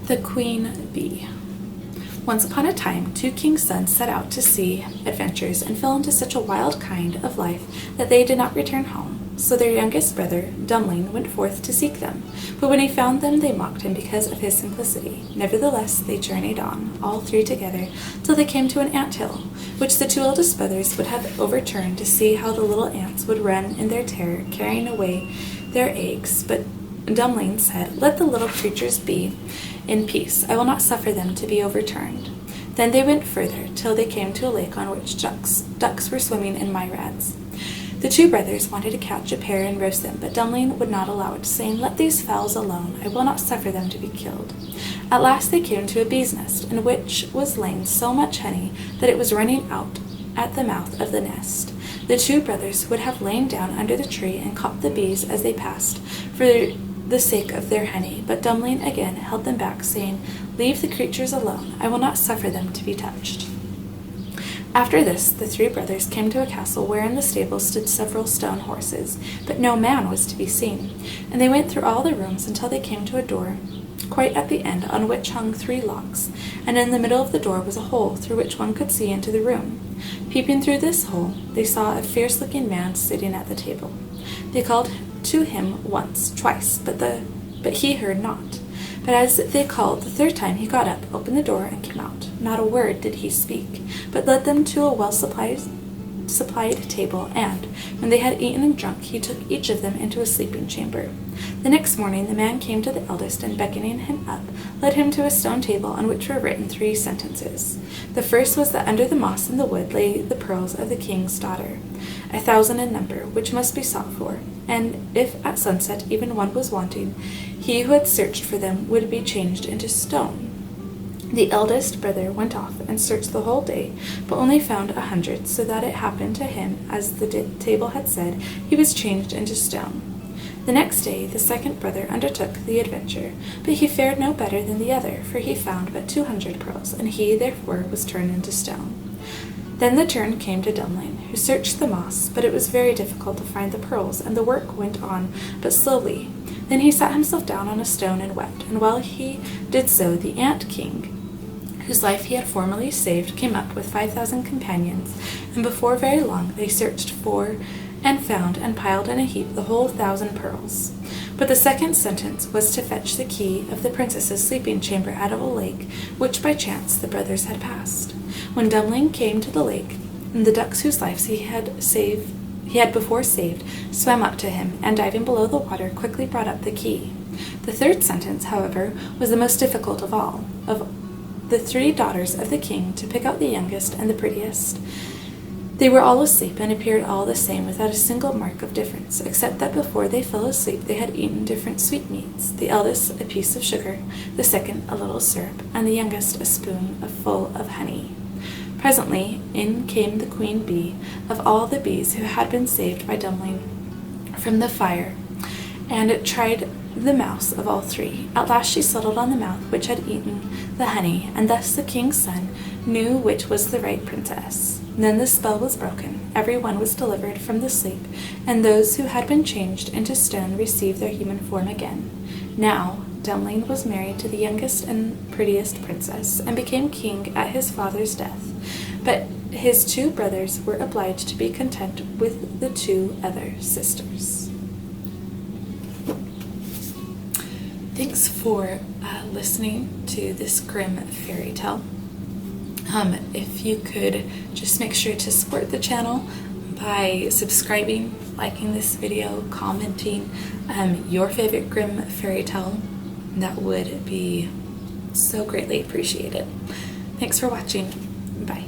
The Queen Bee. Once upon a time, two kings' sons set out to see adventures and fell into such a wild kind of life that they did not return home. So their youngest brother, Dummling, went forth to seek them. But when he found them, they mocked him because of his simplicity. Nevertheless, they journeyed on, all three together, till they came to an ant-hill, which the two eldest brothers would have overturned to see how the little ants would run in their terror, carrying away their eggs. But Dummling said, "Let the little creatures be in peace. I will not suffer them to be overturned." Then they went further, till they came to a lake on which ducks were swimming in myriads. The two brothers wanted to catch a pair and roast them, but Dummling would not allow it, saying, "Let these fowls alone. I will not suffer them to be killed." At last they came to a bee's nest, in which was laying so much honey that it was running out at the mouth of the nest. The two brothers would have lain down under the tree and caught the bees as they passed, for the sake of their honey, but Dummling again held them back, saying, "Leave the creatures alone. I will not suffer them to be touched." After this, the three brothers came to a castle where in the stable stood several stone horses, but no man was to be seen. And they went through all the rooms until they came to a door quite at the end, on which hung 3 locks, and in the middle of the door was a hole through which one could see into the room. Peeping through this hole, they saw a fierce-looking man sitting at the table. They called to him once, twice, but he heard not. But as they called the third time, he got up, opened the door, and came out. Not a word did he speak, but led them to a well-supplied table, and, when they had eaten and drunk, he took each of them into a sleeping chamber. The next morning the man came to the eldest, and beckoning him up, led him to a stone table on which were written 3 sentences. The first was that under the moss in the wood lay the pearls of the king's daughter, 1,000 in number, which must be sought for, and if at sunset even one was wanting, he who had searched for them would be changed into stone. The eldest brother went off and searched the whole day, but only found 100, so that it happened to him, as the table had said, he was changed into stone. The next day the second brother undertook the adventure, but he fared no better than the other, for he found but 200 pearls, and he therefore was turned into stone. Then the turn came to Dummling, who searched the moss, but it was very difficult to find the pearls, and the work went on but slowly. Then he sat himself down on a stone and wept, and while he did so, the Ant King, whose life he had formerly saved, came up with 5,000 companions, and before very long they searched for and found and piled in a heap the whole 1,000 pearls. But the second sentence was to fetch the key of the princess's sleeping chamber out of a lake, which by chance the brothers had passed. When Dummling came to the lake, the ducks whose lives he had before saved swam up to him, and diving below the water, quickly brought up the key. The third sentence, however, was the most difficult of all. Of the 3 daughters of the king, to pick out the youngest and the prettiest. They were all asleep, and appeared all the same, without a single mark of difference, except that before they fell asleep they had eaten different sweetmeats, the eldest a piece of sugar, the second a little syrup, and the youngest a spoon full of honey. Presently in came the queen bee of all the bees who had been saved by Dummling from the fire, and it tried the mouths of all 3. At last she settled on the mouth which had eaten the honey, and thus the king's son knew which was the right princess. Then the spell was broken, every one was delivered from the sleep, and those who had been changed into stone received their human form again. Now Dummling was married to the youngest and prettiest princess, and became king at his father's death, but his 2 brothers were obliged to be content with the 2 other sisters. Thanks for listening to this Grimm fairy tale. If you could just make sure to support the channel by subscribing, liking this video, commenting your favorite Grimm fairy tale, that would be so greatly appreciated. Thanks for watching. Bye.